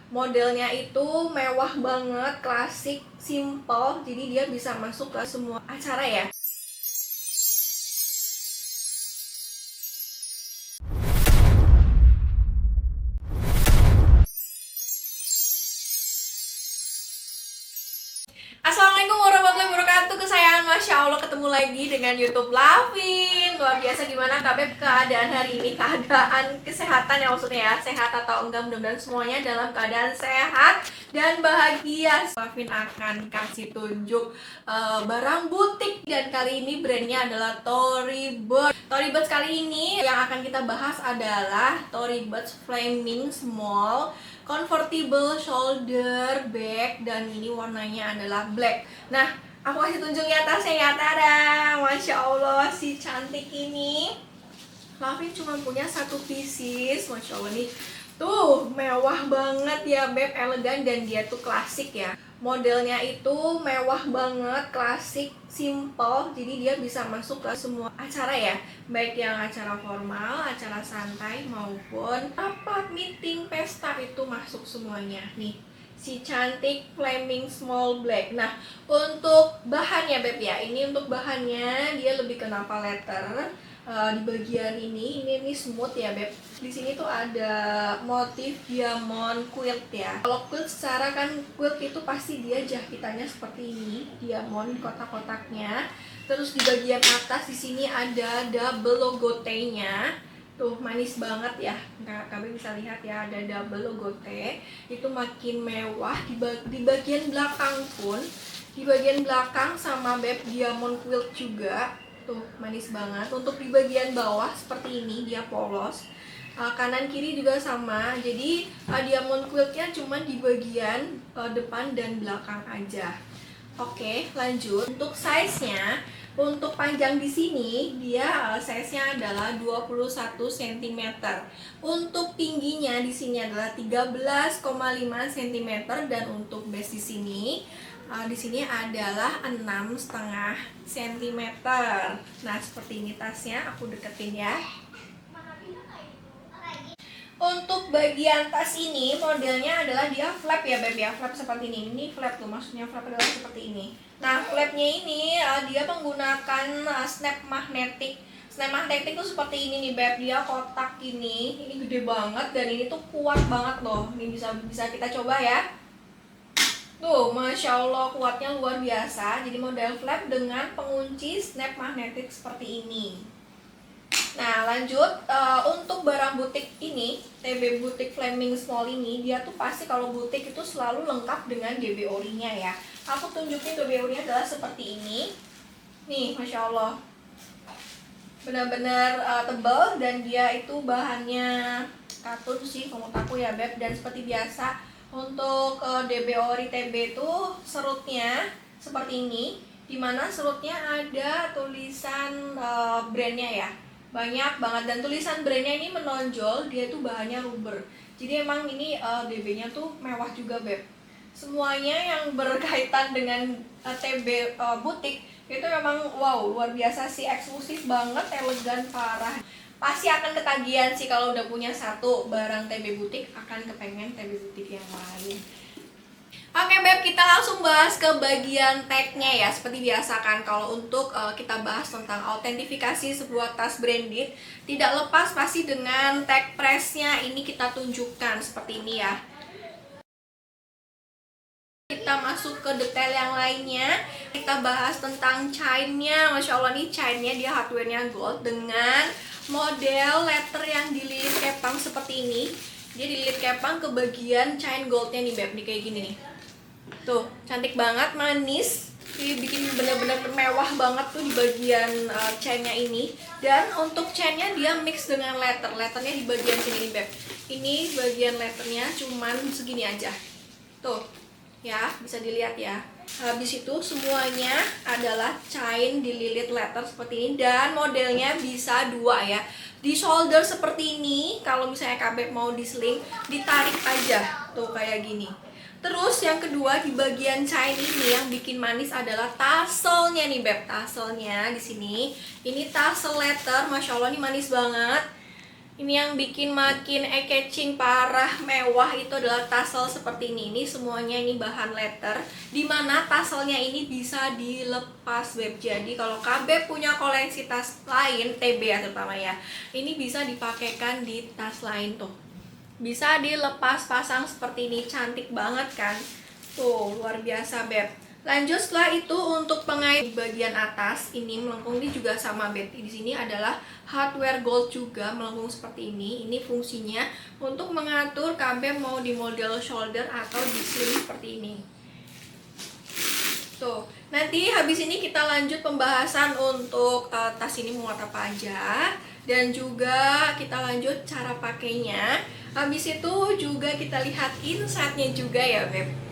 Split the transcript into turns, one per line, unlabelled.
Modelnya itu mewah banget, klasik, simple, jadi dia bisa masuk ke semua acara ya. Assalamualaikum warahmatullahi wabarakatuh. Kesayangan Masya Allah, ketemu lagi dengan YouTube Lavin. Luar biasa, gimana Kak keadaan hari ini? Keadaan kesehatan ya, maksudnya ya, sehat atau enggak, mudah-mudahan semuanya dalam keadaan sehat dan bahagia. Lavin akan kasih tunjuk barang butik, dan kali ini brandnya adalah Tory Burch. Tory Burch kali ini yang akan kita bahas adalah Tory Burch Flaming Small Convertible Shoulder Bag, dan ini warnanya adalah black. Nah, aku kasih tunjuk ya tasnya ya, tada! Masya Allah, si cantik ini Lavin cuma punya satu pieces, Masya Allah nih. Tuh, mewah banget ya Beb, elegan, dan dia tuh klasik ya. Modelnya itu mewah banget, klasik, simple, jadi dia bisa masuk ke semua acara ya. Baik yang acara formal, acara santai, maupun rapat, meeting, pesta, itu masuk semuanya. Nih, si cantik Flaming Small Black. Nah, untuk bahannya Beb ya, ini untuk bahannya dia lebih ke nappa leather. Di bagian ini smooth ya Beb. Di sini tuh ada motif diamond quilt ya. Kalau quilt secara kan quilt itu pasti dia jahitannya seperti ini, diamond kotak-kotaknya. Terus di bagian atas di sini ada double logo T-nya. Tuh manis banget ya, kalian bisa lihat ya, ada double logo T. Itu makin mewah. Di bagian belakang pun, di bagian belakang sama Beb diamond quilt juga. Tuh manis banget. Untuk di bagian bawah seperti ini dia polos, kanan kiri juga sama. Jadi diamond quiltnya cuma di bagian depan dan belakang aja. Oke, lanjut. Untuk size-nya, untuk panjang di sini dia size-nya adalah 21 cm. Untuk tingginya di sini adalah 13,5 cm, dan untuk base di sini adalah 6,5 cm. Nah, seperti ini tasnya, aku deketin ya. Untuk bagian tas ini modelnya adalah dia flap ya Beb ya, flap seperti ini. Ini flap tuh, maksudnya flap adalah seperti ini. Nah, flapnya ini dia menggunakan snap magnetic. Snap magnetic tuh seperti ini nih Beb, dia kotak ini gede banget, dan ini tuh kuat banget loh. Ini bisa kita coba ya. Tuh, Masya Allah, kuatnya luar biasa. Jadi model flap dengan pengunci snap magnetic seperti ini. Nah, lanjut. Untuk barang butik ini, TB Butik Flaming Small ini, dia tuh pasti kalau butik itu selalu lengkap dengan DB ori-nya ya. Aku tunjukin DB ori-nya adalah seperti ini. Nih, Masya Allah, benar-benar tebal, dan dia itu bahannya katun sih menurut aku ya Beb. Dan seperti biasa, untuk DB ori TB itu serutnya seperti ini, dimana serutnya ada tulisan brandnya ya, banyak banget, dan tulisan brandnya ini menonjol. Dia tuh bahannya rubber, jadi emang ini DB-nya tuh mewah juga Beb. Semuanya yang berkaitan dengan TB butik itu memang wow, luar biasa sih, eksklusif banget, elegan parah. Pasti akan ketagihan sih kalau udah punya satu barang TB butik, akan kepengen TB butik yang lain. Oke Beb, kita langsung bahas ke bagian tagnya ya. Seperti biasa kan, kalau untuk kita bahas tentang autentifikasi sebuah tas branded, tidak lepas pasti dengan tag pressnya. Ini kita tunjukkan seperti ini ya. Kita masuk ke detail yang lainnya. Kita bahas tentang chainnya. Masya Allah nih, chainnya dia hardware-nya gold dengan model letter yang dililit kepang seperti ini. Dia dililit kepang ke bagian chain goldnya nih Beb, nih kayak gini nih. Tuh, cantik banget, manis. Ini bikin bener-bener mewah banget tuh di bagian chainnya ini. Dan untuk chainnya dia mix dengan letter. Letternya di bagian sini nih Beb. Ini bagian letternya cuman segini aja. Tuh ya, bisa dilihat ya. Habis itu semuanya adalah chain dililit letter seperti ini, dan modelnya bisa dua ya. Di shoulder seperti ini, kalau misalnya KB mau disling, ditarik aja tuh kayak gini. Terus yang kedua, di bagian chain ini yang bikin manis adalah tasselnya nih Beb. Tasselnya di sini, ini tassel letter, Masya Allah ini manis banget. Ini yang bikin makin eye-catching parah mewah itu adalah tassel seperti ini. Ini semuanya ini bahan leather, dimana tasselnya ini bisa dilepas beb. Jadi kalau KB punya koleksi tas lain, TB ya terutama ya, ini bisa dipakaikan di tas lain tuh. Bisa dilepas pasang seperti ini, cantik banget kan? Tuh, luar biasa beb. Lanjut setelah itu untuk pengait di bagian atas ini melengkung, ini juga sama beb. Di sini adalah hardware gold juga melengkung seperti ini. Ini fungsinya untuk mengatur KB mau di model shoulder atau di slim seperti ini. Tuh, nanti habis ini kita lanjut pembahasan untuk tas ini muat apa aja, dan juga kita lanjut cara pakainya. Habis itu juga kita lihat inside-nya juga ya beb.